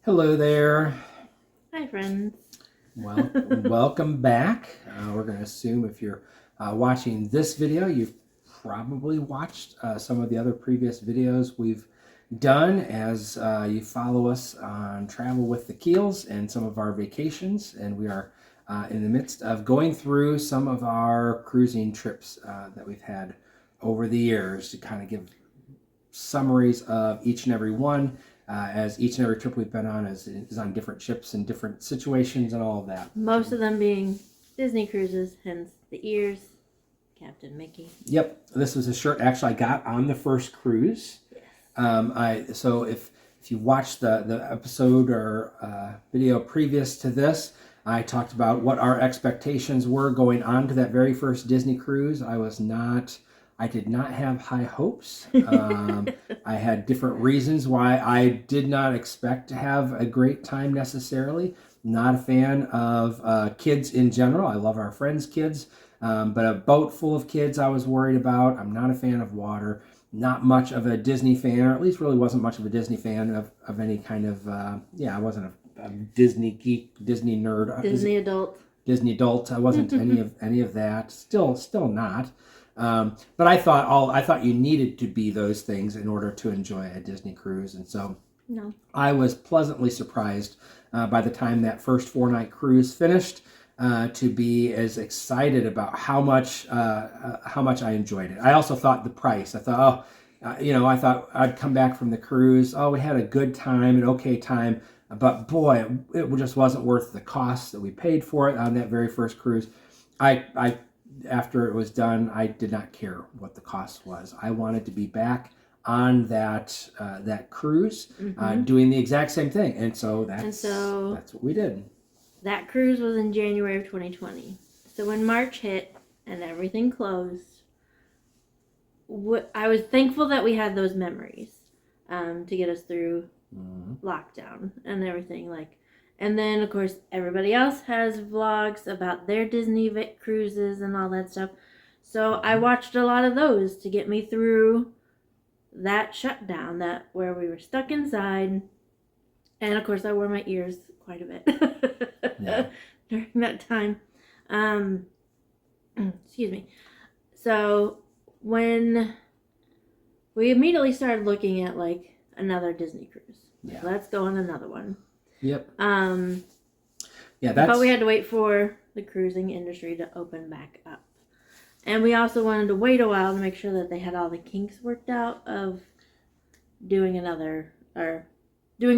Hello there. Hi, friends. Well, welcome back. We're going to assume if you're watching this video, you've probably watched some of the other previous videos we've done as you follow us on Travel with the Keels and some of our vacations. And we are in the midst of going through some of our cruising trips that we've had over the years to kind of give summaries of each and every one, as each and every trip we've been on is on different ships and different situations and all of that. Most of them being Disney cruises, hence the ears, Captain Mickey. Yep, this was a shirt actually I got on the first cruise. So if you watched the episode or video previous to this, I talked about what our expectations were going on to that very first Disney cruise. I did not have high hopes. I had different reasons why I did not expect to have a great time necessarily. Not a fan of kids in general. I love our friends' kids, but a boat full of kids I was worried about. I'm not a fan of water. Not much of a Disney fan, or at least really wasn't much of a Disney fan of any kind of, I wasn't a Disney geek, Disney nerd. Disney adult. Disney adult. I wasn't any of that. Still not. But I thought you needed to be those things in order to enjoy a Disney cruise, and so No. I was pleasantly surprised by the time that first 4-night cruise finished to be as excited about how much I enjoyed it. I also thought the price. I thought, I thought I'd come back from the cruise. Oh, we had a good time, an okay time, but boy, it just wasn't worth the cost that we paid for it on that very first cruise. I after it was done, I did not care what the cost was. I wanted to be back on that cruise, doing the exact same thing, and so that's what we did. That cruise was in January of 2020. So when March hit and everything closed, I was thankful that we had those memories to get us through lockdown and everything. And then, of course, everybody else has vlogs about their Disney cruises and all that stuff. So I watched a lot of those to get me through that shutdown, where we were stuck inside. And, of course, I wore my ears quite a bit during that time. Excuse me. So when we immediately started looking at, another Disney cruise. Yeah. Let's go on another one. Yep. But we had to wait for the cruising industry to open back up. And we also wanted to wait a while to make sure that they had all the kinks worked out of doing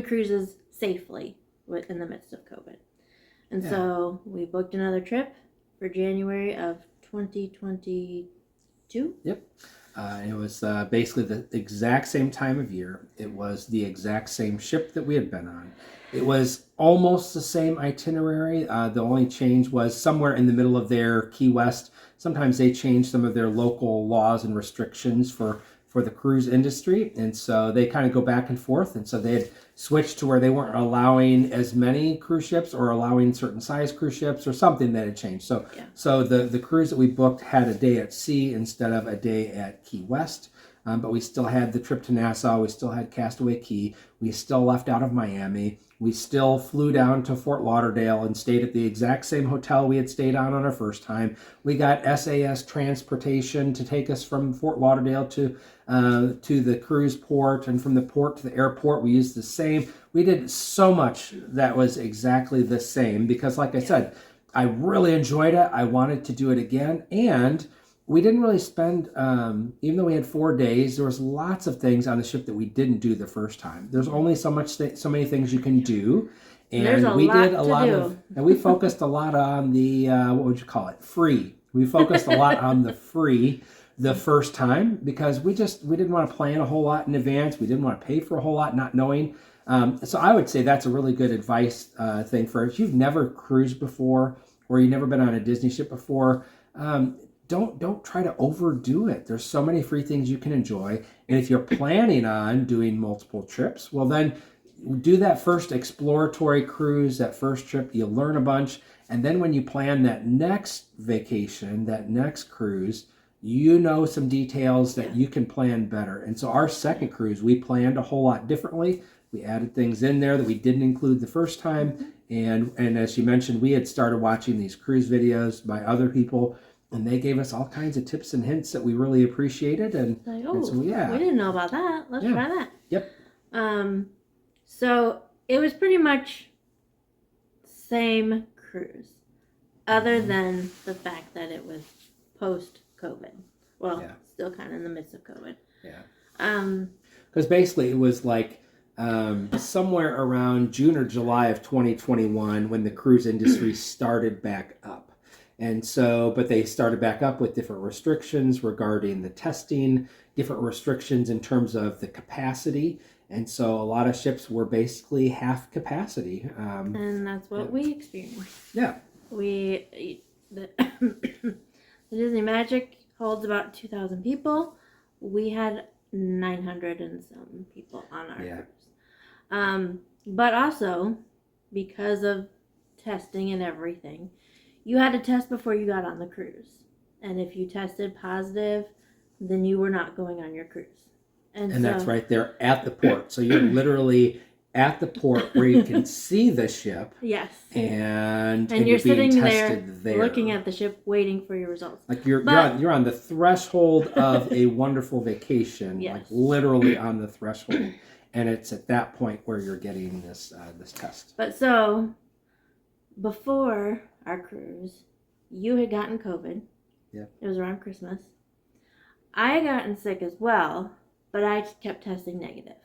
cruises safely in the midst of COVID. And so we booked another trip for January of 2022. Yep. It was basically the exact same time of year. It was the exact same ship that we had been on. It was almost the same itinerary. The only change was somewhere in the middle of their Key West. Sometimes they change some of their local laws and restrictions for the cruise industry. And so they kind of go back and forth. And so they had switched to where they weren't allowing as many cruise ships or allowing certain size cruise ships or something that had changed. So the cruise that we booked had a day at sea instead of a day at Key West. But we still had the trip to Nassau. We still had Castaway Cay. We still left out of Miami. We still flew down to Fort Lauderdale and stayed at the exact same hotel we had stayed on our first time. We got SAS transportation to take us from Fort Lauderdale to the cruise port, and from the port to the airport. We used the same. We did so much that was exactly the same because, like I said, I really enjoyed it. I wanted to do it again, and we didn't really spend, even though we had 4 days, there was lots of things on the ship that we didn't do the first time. There's only so many things you can do. And we did a lot of, and we focused a lot on the, what would you call it? Free. We focused a lot on the free the first time because we didn't want to plan a whole lot in advance. We didn't want to pay for a whole lot not knowing. So I would say that's a really good advice thing for if you've never cruised before or you've never been on a Disney ship before. Don't try to overdo it. There's so many free things you can enjoy. And if you're planning on doing multiple trips, well then do that first exploratory cruise, that first trip, you learn a bunch. And then when you plan that next vacation, that next cruise, you know some details that you can plan better. And so our second cruise, we planned a whole lot differently. We added things in there that we didn't include the first time. And as you mentioned, we had started watching these cruise videos by other people, and they gave us all kinds of tips and hints that we really appreciated. And, Like, and so, yeah. we didn't know about that. Let's Yeah. try that. Yep. So it was pretty much same cruise, other than the fact that it was post-COVID. Well, Yeah. still kind of in the midst of COVID. Yeah. Because basically it was like somewhere around June or July of 2021 when the cruise industry started back up. And so, but they started back up with different restrictions regarding the testing, different restrictions in terms of the capacity. And so a lot of ships were basically half capacity. And that's what we experienced. Yeah. The Disney Magic holds about 2,000 people. We had 900 and some people on our cruise. But also, because of testing and everything, you had to test before you got on the cruise. And if you tested positive, then you were not going on your cruise. And so, that's right there at the port. So you're literally at the port where you can see the ship. Yes. And you're being sitting tested there looking at the ship waiting for your results. Like you're on the threshold of a wonderful vacation. Yes. Like literally on the threshold. And it's at that point where you're getting this test. But so before our cruise, you had gotten COVID. Yep. It was around Christmas. I had gotten sick as well, but I kept testing negative.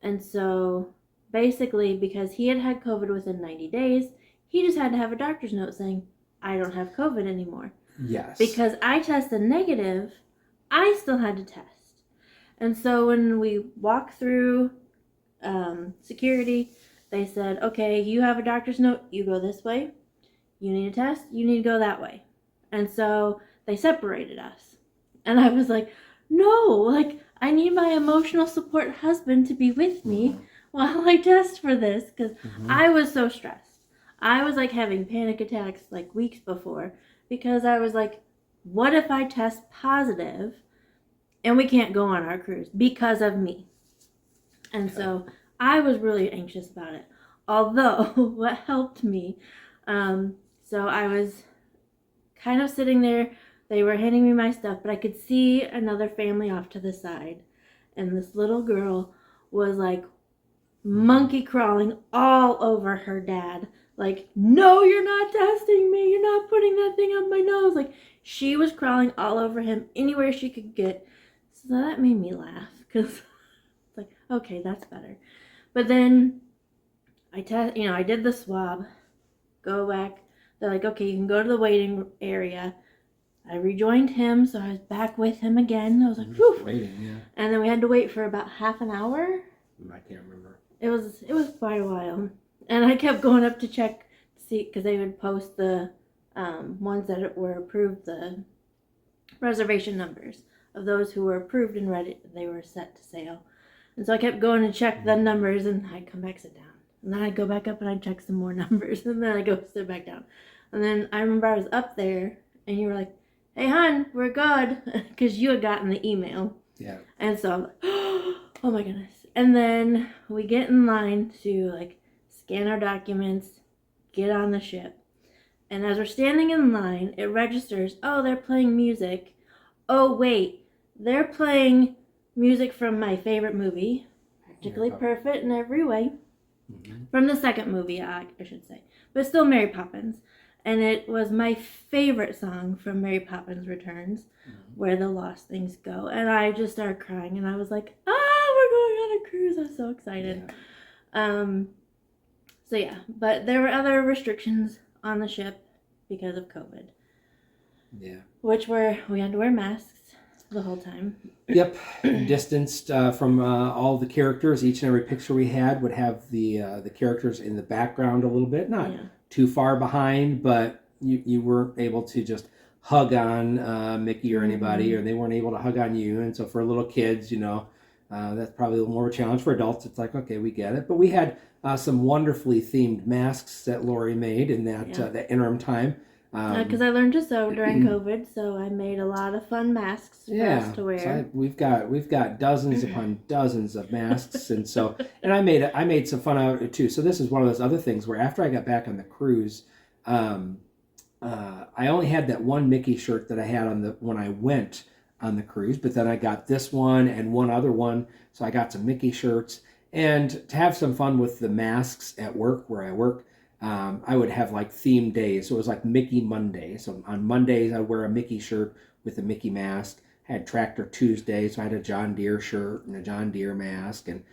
And so basically, because he had had COVID within 90 days, he just had to have a doctor's note saying, I don't have COVID anymore. Yes. Because I tested negative, I still had to test. And so when we walked through security, they said, okay, you have a doctor's note, you go this way. You need a test, you need to go that way. And so they separated us. And I was like, no, like, I need my emotional support husband to be with me while I test for this, because I was so stressed. I was like having panic attacks like weeks before, because I was like, what if I test positive and we can't go on our cruise because of me? And so I was really anxious about it. Although what helped me, so I was kind of sitting there, they were handing me my stuff, but I could see another family off to the side. And this little girl was like monkey crawling all over her dad. Like, no, you're not testing me. You're not putting that thing on my nose. Like, she was crawling all over him anywhere she could get. So that made me laugh, because it's like, okay, that's better. But then I did the swab, go back. They're like, okay, you can go to the waiting area. I rejoined him, so I was back with him again. I was like, whew. Waiting, yeah. And then we had to wait for about half an hour. I can't remember. It was quite a while. And I kept going up to check to see, because they would post the ones that were approved, the reservation numbers of those who were approved and ready. They were set to sail. And so I kept going to check the numbers, and I'd come back, sit down. And then I'd go back up and I'd check some more numbers. And then I'd go sit back down. And then I remember I was up there, and you were like, hey, hon, we're good. Because you had gotten the email. Yeah. And so I'm like, oh my goodness. And then we get in line to like scan our documents, get on the ship. And as we're standing in line, it registers, oh, they're playing music. Oh, wait, they're playing music from my favorite movie, Practically Perfect in Every Way. From the second movie, I should say. But still Mary Poppins. And it was my favorite song from Mary Poppins Returns, Where the Lost Things Go. And I just started crying, and I was like, we're going on a cruise. I'm so excited. Yeah. So yeah, but there were other restrictions on the ship because of COVID. Yeah. Which were, we had to wear masks the whole time. Yep. Distanced from all the characters. Each and every picture we had would have the characters in the background a little bit. Not too far behind, but you weren't able to just hug on Mickey or anybody, or they weren't able to hug on you. And so for little kids, that's probably a little more of a challenge. For adults, it's like, okay, we get it. But we had some wonderfully themed masks that Lori made in that interim time. Because I learned to sew during COVID, so I made a lot of fun masks for us to wear. So we've got dozens upon dozens of masks, and I made some fun out of it too. So this is one of those other things where after I got back on the cruise, I only had that one Mickey shirt that I had when I went on the cruise, but then I got this one and one other one, so I got some Mickey shirts. And to have some fun with the masks at work where I work, I would have like themed days. So it was like Mickey Monday. So on Mondays, I'd wear a Mickey shirt with a Mickey mask. I had Tractor Tuesday, so I had a John Deere shirt and a John Deere mask. And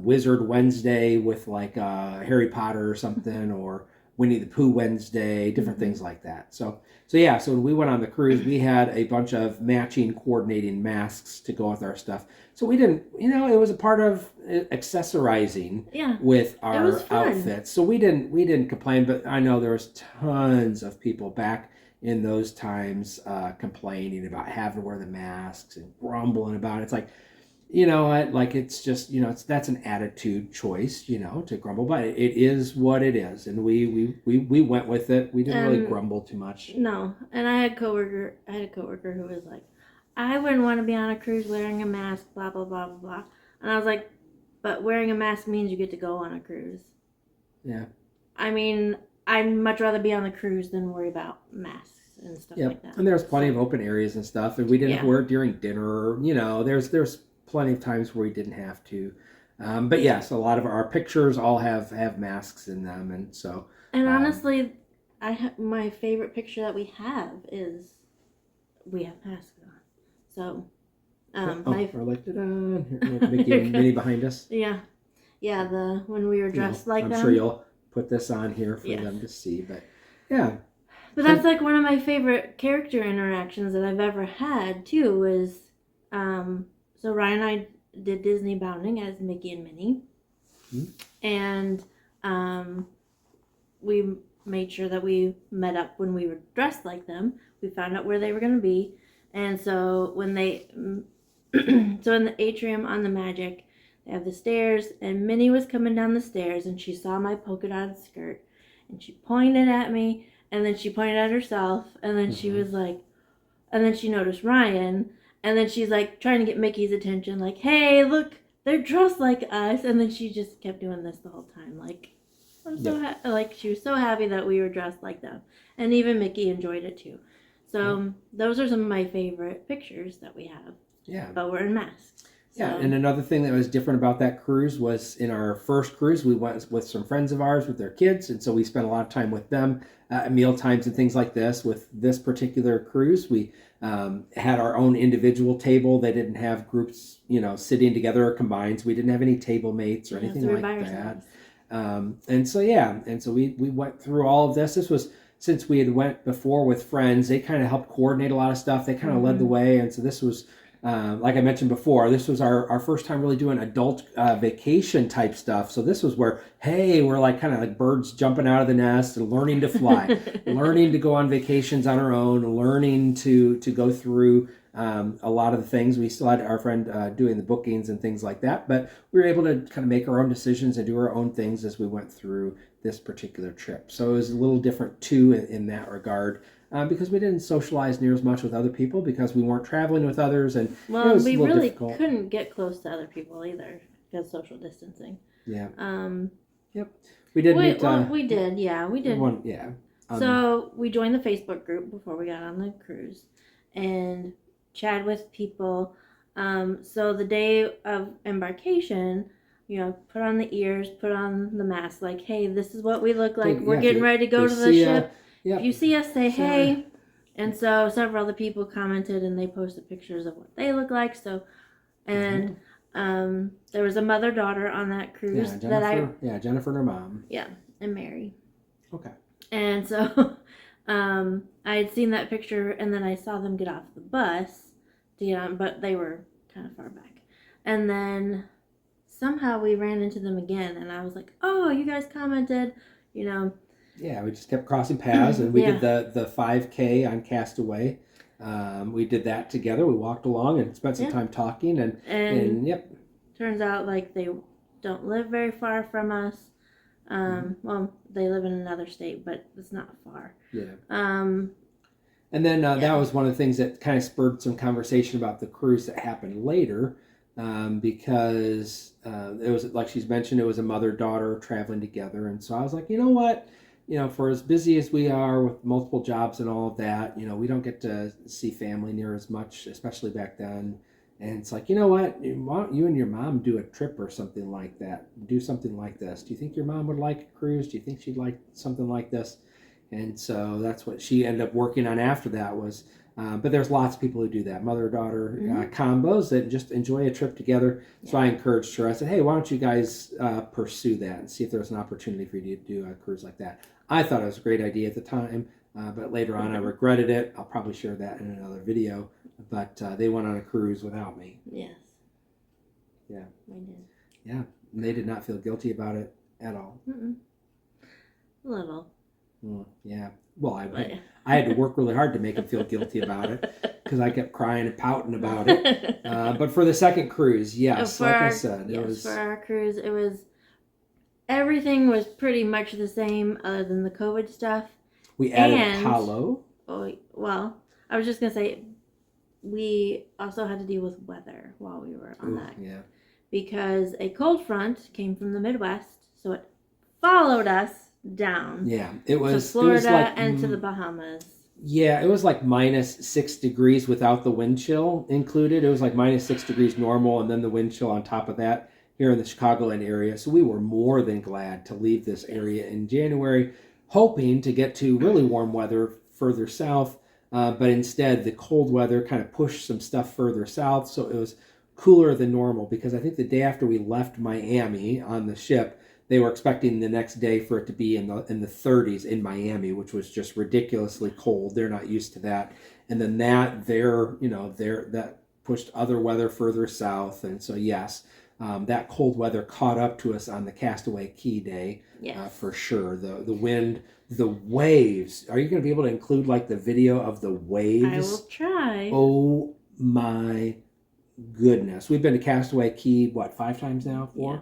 Wizard Wednesday with like Harry Potter or something, or Winnie the Pooh Wednesday, different things like that. So when we went on the cruise, we had a bunch of matching, coordinating masks to go with our stuff. So we didn't, it was a part of accessorizing with our outfits. So we didn't complain, but I know there was tons of people back in those times complaining about having to wear the masks and grumbling about it. It's like, it's just, that's an attitude choice, to grumble, but it is what it is. And we went with it. We didn't really grumble too much. No. And I had a coworker who was like, I wouldn't want to be on a cruise wearing a mask, blah, blah, blah, blah, blah. And I was like, but wearing a mask means you get to go on a cruise. Yeah. I mean, I'd much rather be on the cruise than worry about masks and stuff like that. And there's plenty of open areas and stuff, and we didn't wear it during dinner. There's plenty of times where we didn't have to. But yes, a lot of our pictures all have masks in them, and so. And honestly, my favorite picture that we have is we have masks on. So, or like Mickey and Minnie behind us. Yeah, when we were dressed like them. I'm sure you'll put this on here for them to see, but yeah. But that's like one of my favorite character interactions that I've ever had too. Was so Ryan and I did Disney Bounding as Mickey and Minnie, and we made sure that we met up when we were dressed like them. We found out where they were going to be. And so when in the atrium on the Magic, they have the stairs, and Minnie was coming down the stairs, and she saw my polka dotted skirt, and she pointed at me, and then she pointed at herself, and then she was like, and then she noticed Ryan, and then she's like trying to get Mickey's attention, like, hey, look, they're dressed like us, and then she just kept doing this the whole time, like, she was so happy that we were dressed like them, and even Mickey enjoyed it too. So those are some of my favorite pictures that we have. Yeah. But we're in masks. So. Yeah, and another thing that was different about that cruise was in our first cruise, we went with some friends of ours with their kids, and so we spent a lot of time with them at meal times and things like this. With this particular cruise, we had our own individual table. They didn't have groups, sitting together or combined. So we didn't have any table mates or anything like that. And so we went through all of this. This was, since we had went before with friends, they kind of helped coordinate a lot of stuff. They kind of led the way. And so this was, like I mentioned before, this was our first time really doing adult vacation type stuff. So this was where, hey, we're like kind of like birds jumping out of the nest and learning to fly, learning to go on vacations on our own, learning to go through a lot of the things. We still had our friend doing the bookings and things like that, but we were able to kind of make our own decisions and do our own things as we went through this particular trip. So it was a little different too in that regard, because we didn't socialize near as much with other people because we weren't traveling with others, and it was we a little really difficult. Couldn't get close to other people either because social distancing. Yeah. Yep. We did meet. We did. Yeah, we did. So we joined the Facebook group before we got on the cruise, and chat with people. So the day of embarkation, put on the ears, put on the mask, like, hey, this is what we look like. We're getting ready to go to the ship. If you see us, say hey. And so several other people commented, and they posted pictures of what they look like. So, and there was a mother-daughter on that cruise. Jennifer and her mom. Yeah, and Mary. Okay. And so I had seen that picture, and then I saw them get off the bus to get on, but they were kind of far back. And then somehow we ran into them again, and I was like, oh, you guys commented, Yeah, we just kept crossing paths, and we did the 5K on Castaway. We did that together. We walked along and spent some time talking, and turns out like they don't live very far from us. Well, they live in another state, but it's not far. Yeah. Um, And then that was one of the things that kind of spurred some conversation about the cruise that happened later, because it was, like she's mentioned, it was a mother-daughter traveling together. And so I was like, you know what? For as busy as we are with multiple jobs and all of that, we don't get to see family near as much, especially back then. And it's like, you know what? Why don't you and your mom do a trip or something like that? Do something like this. Do you think your mom would like a cruise? Do you think she'd like something like this? And so that's what she ended up working on after that was, but there's lots of people who do that, mother-daughter combos that just enjoy a trip together. So I encouraged her. I said, hey, why don't you guys pursue that and see if there's an opportunity for you to do a cruise like that. I thought it was a great idea at the time, but later on I regretted it. I'll probably share that in another video. But they went on a cruise without me. Yes. Yeah. I did. Yeah. And they did not feel guilty about it at all. A little. Yeah. Well, I had to work really hard to make them feel guilty about it because I kept crying and pouting about it. But for the second cruise, yes, like I said, it was... For our cruise, it was... Everything was pretty much the same other than the COVID stuff. We added Palo. Oh, well, I was just going to say, we also had to deal with weather while we were on that. Yeah. Because a cold front came from the Midwest, so it followed us down. Yeah, it was to Florida it was like, and to the Bahamas. Yeah, it was like -6 degrees without the wind chill included. It was like -6 degrees normal, and then the wind chill on top of that here in the Chicagoland area. So we were more than glad to leave this area in January, hoping to get to really warm weather further south. But instead, the cold weather kind of pushed some stuff further south, so it was cooler than normal. Because I think the day after we left Miami on the ship, they were expecting the next day for it to be in the 30s in Miami, which was just ridiculously cold. They're not used to that. And then that pushed other weather further south. And so yes, that cold weather caught up to us on the Castaway Cay day. Yes. For sure. The wind, the waves. Are you going to be able to include like the video of the waves? I will try. Oh my goodness. We've been to Castaway Cay, 5 times now? 4? Yeah.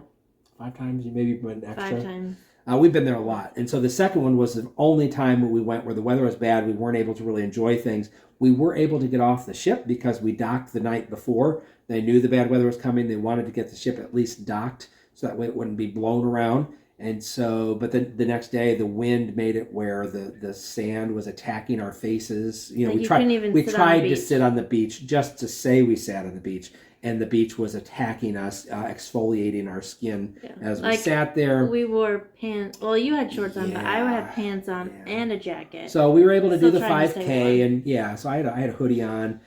5 times? You maybe went extra? 5 times. We've been there a lot. And so the second one was the only time we went where the weather was bad. We weren't able to really enjoy things. We were able to get off the ship because we docked the night before. They knew the bad weather was coming. They wanted to get the ship at least docked so that way it wouldn't be blown around. And so, but then the next day, the wind made it where the sand was attacking our faces. We tried to sit on the beach just to say we sat on the beach. And the beach was attacking us, exfoliating our skin as we sat there. We wore pants. Well, you had shorts on, but I had pants on and a jacket. So we were able to do the 5K, and so I had a hoodie on.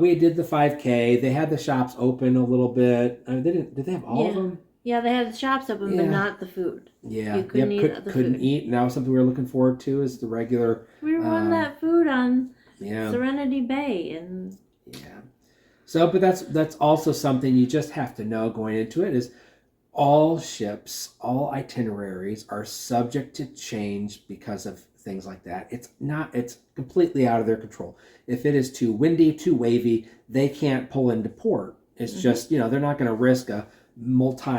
We did the 5K. They had the shops open a little bit. Did they have all of them? Yeah, they had the shops open, but not the food. Yeah, you couldn't eat the couldn't food. eat. And that was something we were looking forward to is the regular. We were on that food on Serenity Bay, and So, but that's also something you just have to know going into it is all ships, all itineraries are subject to change because of things like that. It's completely out of their control. If it is too windy, too wavy, they can't pull into port. It's just, they're not going to risk a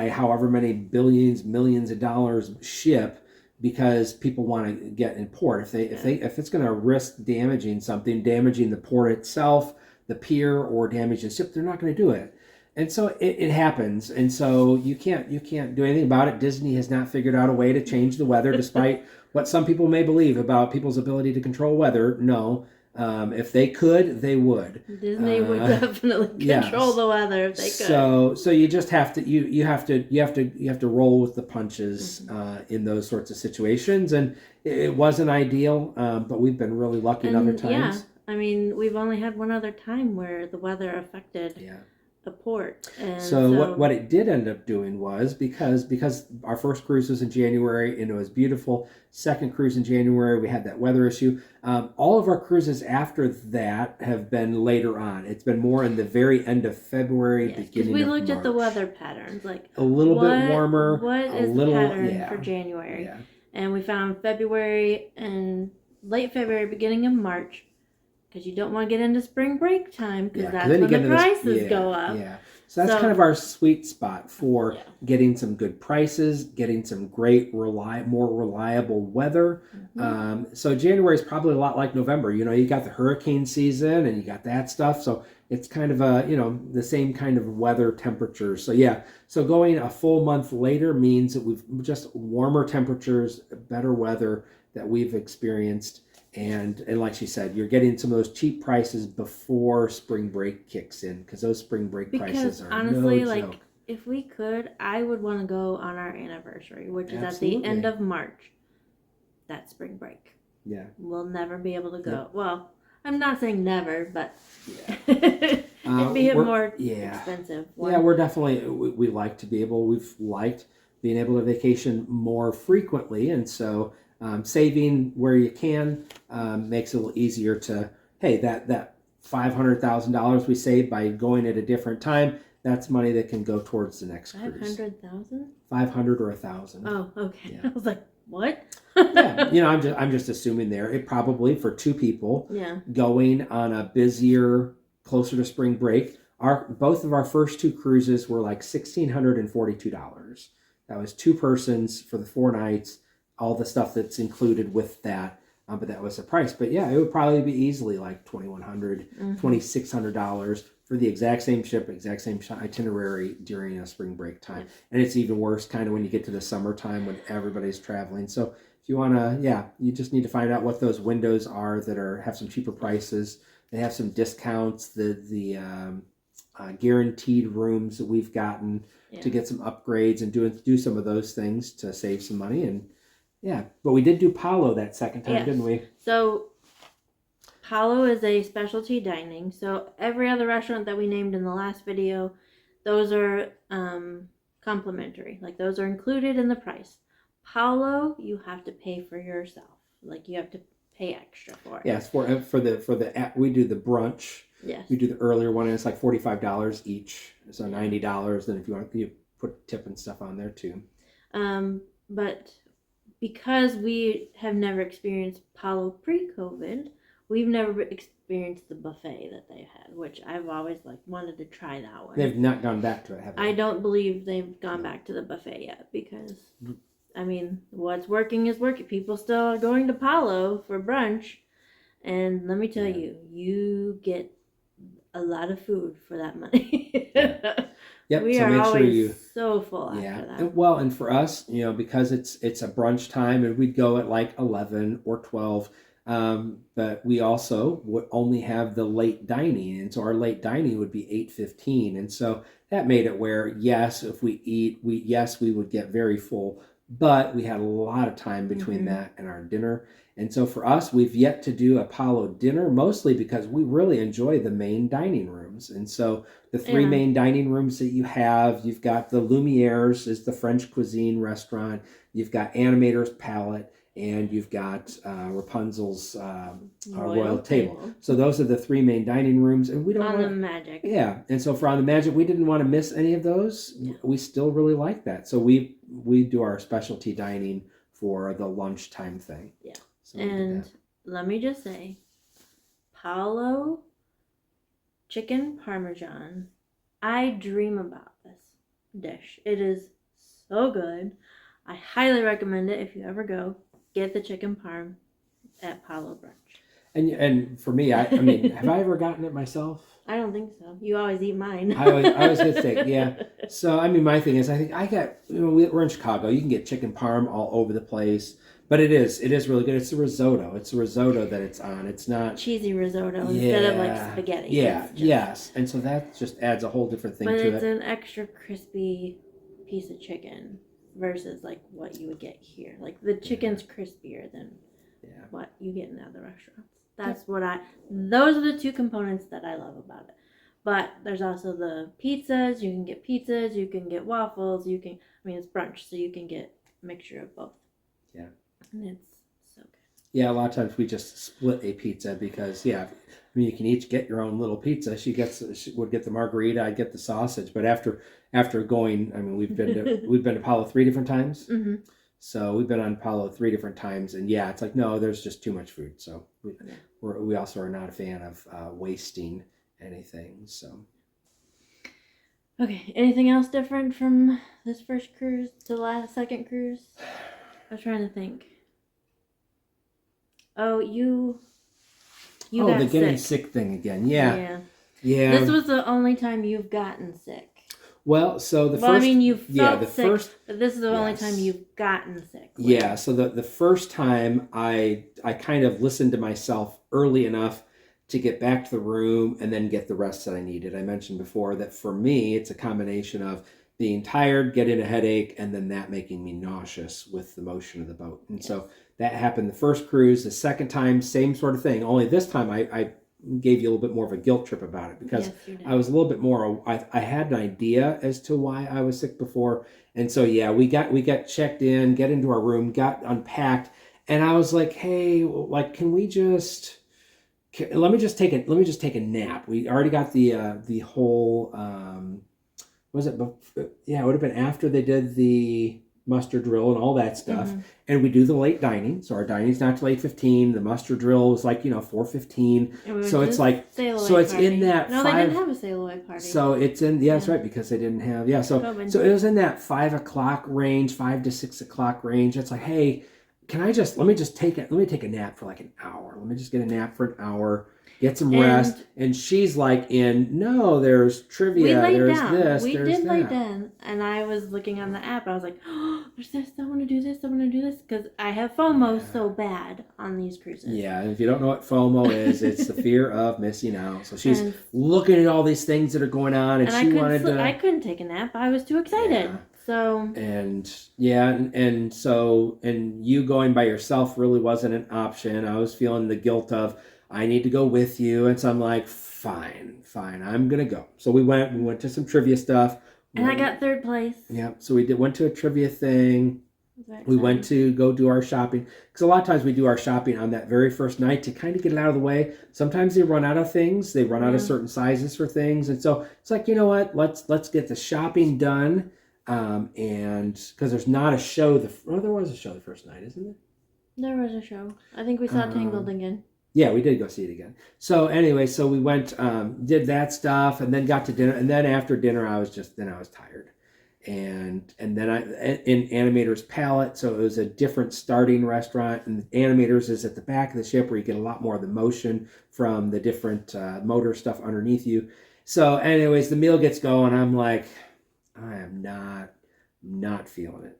however many billions, millions of dollars ship because people want to get in port. If it's going to risk damaging the port itself, the pier, or damage the ship, they're not going to do it. And so it happens. And so you can't do anything about it. Disney has not figured out a way to change the weather, despite what some people may believe about people's ability to control weather. No. If they could, they would. Disney would definitely control the weather if they could. So you just have to you have to roll with the punches in those sorts of situations. And it wasn't ideal, but we've been really lucky in other times. Yeah. I mean, we've only had one other time where the weather affected a port. And so what it did end up doing was, because our first cruise was in January and it was beautiful, second cruise in January, we had that weather issue. All of our cruises after that have been later on. It's been more in the very end of February, beginning of March. Because we looked at the weather patterns, like a little bit warmer. What is the pattern for January? Yeah. And we found February and late February, beginning of March. Because you don't want to get into spring break time, because that's when the prices go up. Yeah, So that's kind of our sweet spot for Yeah. getting some good prices, getting some great, more reliable weather. So January is probably a lot like November. You know, you got the hurricane season and you got that stuff. So it's kind of the same kind of weather temperatures. So yeah, so going a full month later means that we've just warmer temperatures, better weather that we've experienced. And like she said, you're getting some of those cheap prices before spring break kicks in, because those spring break prices are honestly, no like joke. if we could, I would want to go on our anniversary, which is at the Absolutely. end of March. That's spring break. Yeah. We'll never be able to go. Yep. Well, I'm not saying never, but Yeah. it'd be a more Yeah. expensive one. Yeah, we're definitely, we like to be able, we've liked being able to vacation more frequently. And so saving where you can makes it a little easier to, hey, that $500,000 we saved by going at a different time, that's money that can go towards the next cruise. 500,000? 500 or 1,000. Oh, okay. Yeah. I was like, what? Yeah, you know, I'm just assuming there. It probably for two people Yeah. going on a busier, closer to spring break. Both of our first two cruises were like $1,642. That was two persons for the 4 nights, all the stuff that's included with that. But that was the price. But yeah, it would probably be easily like $2,100, $2,600 for the exact same ship, exact same itinerary during a spring break time. Yep. And it's even worse kind of when you get to the summertime when everybody's traveling. So if you want to, yeah, you just need to find out what those windows are that have some cheaper prices. They have some discounts. The guaranteed rooms that we've gotten to get some upgrades and do some of those things to save some money. And yeah, but we did do Palo that second time, didn't we? So Palo is a specialty dining. So every other restaurant that we named in the last video, those are complimentary. Like those are included in the price. Palo, you have to pay for yourself. Like you have to pay extra for it. Yes, for the we do the brunch. Yes. We do the earlier one, and it's like $45 each, so $90. Then if you want, you put tip and stuff on there too. But because we have never experienced Palo pre-COVID, we've never experienced the buffet that they've had, which I've always wanted to try that one. They've not gone back to it, have they? I don't believe they've gone back to the buffet yet because, I mean, what's working is working. People still are going to Palo for brunch, and let me tell you, you get a lot of food for that money. Yep. We so are make sure always so full after that. And for us, you know, because it's a brunch time, and we'd go at like 11 or 12. But we also would only have the late dining, and so our late dining would be 8:15, and so that made it where yes, if we eat, we would get very full, but we had a lot of time between that and our dinner. And so for us, we've yet to do a Palo dinner, mostly because we really enjoy the main dining rooms. And so the three main dining rooms that you've got the Lumiere's, is the French cuisine restaurant. You've got Animator's Palette, and you've got Rapunzel's Royal Table. So those are the three main dining rooms. And we don't on the Magic. Yeah. And so for On the Magic, we didn't want to miss any of those. Yeah. We still really like that. So we do our specialty dining for the lunchtime thing. Yeah. So and let me just say, Palo chicken parmesan, I dream about this dish. It is so good. I highly recommend it if you ever go. Get the chicken parm at Palo Brunch. And for me, I mean, have I ever gotten it myself? I don't think so. You always eat mine. I always get steak, yeah. So, I mean, my thing is, I think we're in Chicago. You can get chicken parm all over the place. But it is really good. It's a risotto. It's a risotto that it's on. It's not cheesy risotto instead of like spaghetti. Yeah, yes. And so that just adds a whole different thing to it. But it's an extra crispy piece of chicken versus like what you would get here. Like the chicken's crispier than what you get in other restaurants. Those are the two components that I love about it. But there's also the pizzas. You can get pizzas. You can get waffles. It's brunch, so you can get a mixture of both. Yeah. And it's so good. Yeah, a lot of times we just split a pizza because, you can each get your own little pizza. She would get the margarita, I'd get the sausage. But after going, we've been to Palo 3 different times. Mm-hmm. So we've been on Palo 3 different times, and it's like, no, there's just too much food. So we also are not a fan of wasting anything. So Okay, anything else different from this first cruise to the second cruise? I was trying to think. Oh, you Oh, got the getting sick. sick thing again. Yeah. Yeah. Yeah. This was the only time you've gotten sick. Well, so the Well, I first, mean, you yeah, felt the sick, first, but this is the only time yes. you've gotten sick. Yeah, so the first time I kind of listened to myself early enough to get back to the room and then get the rest that I needed. I mentioned before that for me it's a combination of being tired, getting a headache, and then that making me nauseous with the motion of the boat. And so that happened the first cruise. The second time, same sort of thing. Only this time I gave you a little bit more of a guilt trip about it because Yes, you did. I was a little bit more. I had an idea as to why I was sick before, and so yeah, we got checked in, get into our room, got unpacked, and I was like, hey, like, can we just let me just take a nap. We already got the whole was it yeah, it would have been after they did the muster drill and all that stuff. Mhm. And we do the late dining, so our dining's not till 8:15. The muster drill was like 4:15. So it's like so it's party. in that no, five, they didn't have a sail away party. so it's in that's right, because they didn't have so COVID. so it was in that 5 o'clock range, 5 to 6 o'clock range. It's like, hey, can I just let me take a nap for like an hour. Let me just get a nap for an hour, get some rest. And she's like, no, there's trivia, we laid there's down. this, We there's did that. lay down, and I was looking on the app. I was like, oh, there's this. I want to do this. I want to do this because I have FOMO so bad on these cruises. Yeah, and if you don't know what FOMO is, it's the fear of missing out. So she's And- looking at all these things that are going on, and she wanted to. I couldn't take a nap. I was too excited. Yeah. So And yeah, and so you going by yourself really wasn't an option. I was feeling the guilt of I need to go with you, and so I'm like, fine, I'm gonna go. So we went to some trivia stuff, and I got third place. Yeah, so we went to a trivia thing. Exactly. We went to go do our shopping because a lot of times we do our shopping on that very first night to kind of get it out of the way. Sometimes they run out of things. They run out of certain sizes for things, and so it's like, you know what? Let's get the shopping done. And because there's not a show there was a show the first night, isn't there? There was a show. I think we saw Tangled again. Yeah, we did go see it again. So anyway, so we went, did that stuff, and then got to dinner. And then after dinner, I was tired, and then I in Animator's Palette. So it was a different starting restaurant, and Animator's is at the back of the ship where you get a lot more of the motion from the different motor stuff underneath you. So anyways, the meal gets going. I'm like, I am not feeling it.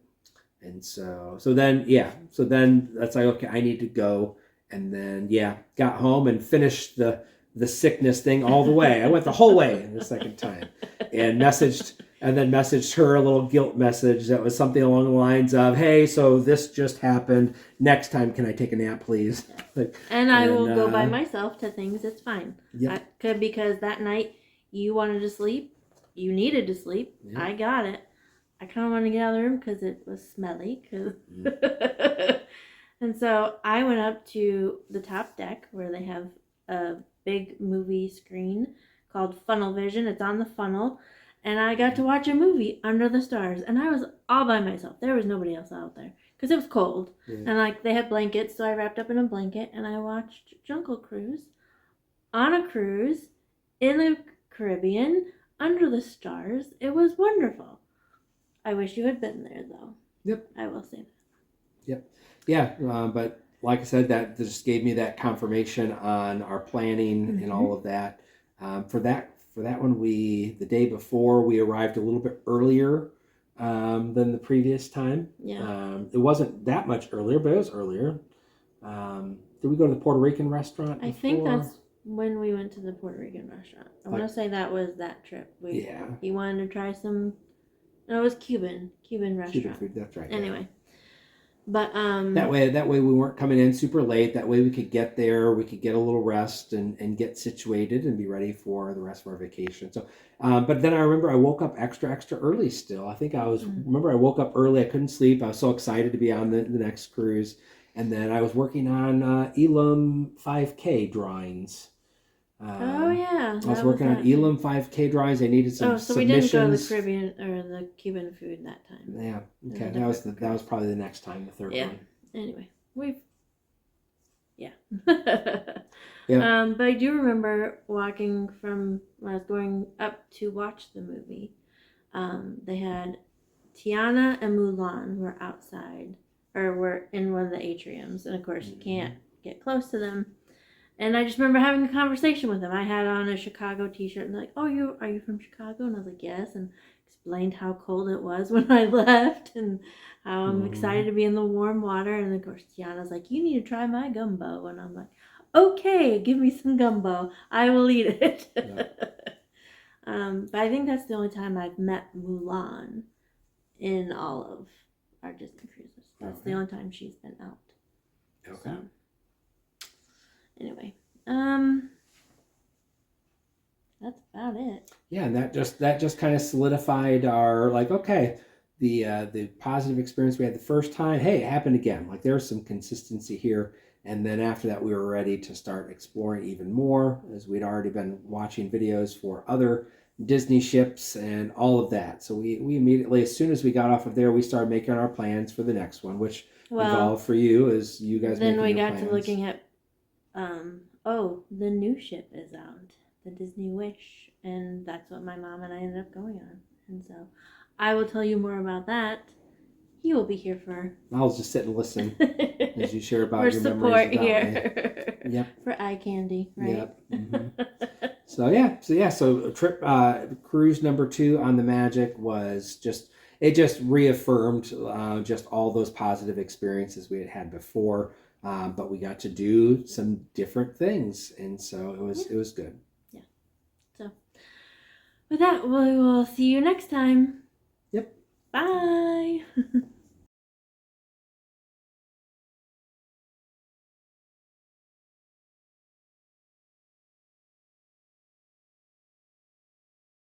And so then that's like, okay, I need to go. And then got home and finished the sickness thing all the way. I went the whole way the second time, and messaged her a little guilt message that was something along the lines of, hey, so this just happened. Next time, can I take a nap, please? And I will go by myself to things. It's fine. Yeah. Because that night you wanted to sleep. You needed to sleep. Yeah. I got it. I kind of wanted to get out of the room because it was smelly. And so I went up to the top deck where they have a big movie screen called Funnel Vision. It's on the funnel. And I got to watch a movie under the stars. And I was all by myself. There was nobody else out there because it was cold. Yeah. And they had blankets, so I wrapped up in a blanket and I watched Jungle Cruise on a cruise in the Caribbean under the stars. It was wonderful. I wish you had been there, though. Yep. I will say that. Yep. Yeah, but like I said, that just gave me that confirmation on our planning and all of that. For that one, the day before, we arrived a little bit earlier than the previous time. Yeah. It wasn't that much earlier, but it was earlier. Did we go to the Puerto Rican restaurant before? I think that's when we went to the Puerto Rican restaurant. I want to say that was that trip. He wanted to try some. No, it was Cuban restaurant. Cuban food, that's right. Anyway. Yeah. But that way we weren't coming in super late. That way we could get there, we could get a little rest and get situated and be ready for the rest of our vacation. So, but then I remember I woke up extra early still. I think I woke up early. I couldn't sleep. I was so excited to be on the next cruise. And then I was working on Elam 5K drawings. Oh yeah, I was working on Elam 5K drawings. I needed some so submissions. we didn't go to the Caribbean or the Cuban food that time. Yeah, okay. That was probably the next time, the third one. Anyway, yeah. Yeah. But I do remember walking from when I was going up to watch the movie. They had Tiana and Mulan were outside, or were in one of the atriums, and of course you can't get close to them. And I just remember having a conversation with them. I had on a Chicago t-shirt, and they're like, "Oh, are you from Chicago?" And I was like, "Yes," and explained how cold it was when I left, and how I'm excited to be in the warm water. And of course, Tiana's like, "You need to try my gumbo," and I'm like, "Okay, give me some gumbo. I will eat it." Yeah. But I think that's the only time I've met Mulan in all of our Disney cruises. That's the Okay. only time she's been out. Okay. So, anyway, that's about it. Yeah, and that just kind of solidified our, like, okay, the positive experience we had the first time, hey, it happened again. Like, there's some consistency here. And then after that, we were ready to start exploring even more, as we'd already been watching videos for other Disney ships and all of that. So we immediately, as soon as we got off of there, we started making our plans for the next one, which Well, involved for you as you guys then making we your got plans. to looking at, the new ship is out, the Disney Wish, and that's what my mom and I ended up going on. And so, I will tell you more about that. He will be here for. I'll just sit and listen as you share about for your support memories about me. here. Yep. For eye candy, right? Yep. Mm-hmm. So trip cruise number 2 on the Magic was just reaffirmed just all those positive experiences we had had before, but we got to do some different things, and so it was good. Yeah. So with that, we will see you next time. Yep. Bye.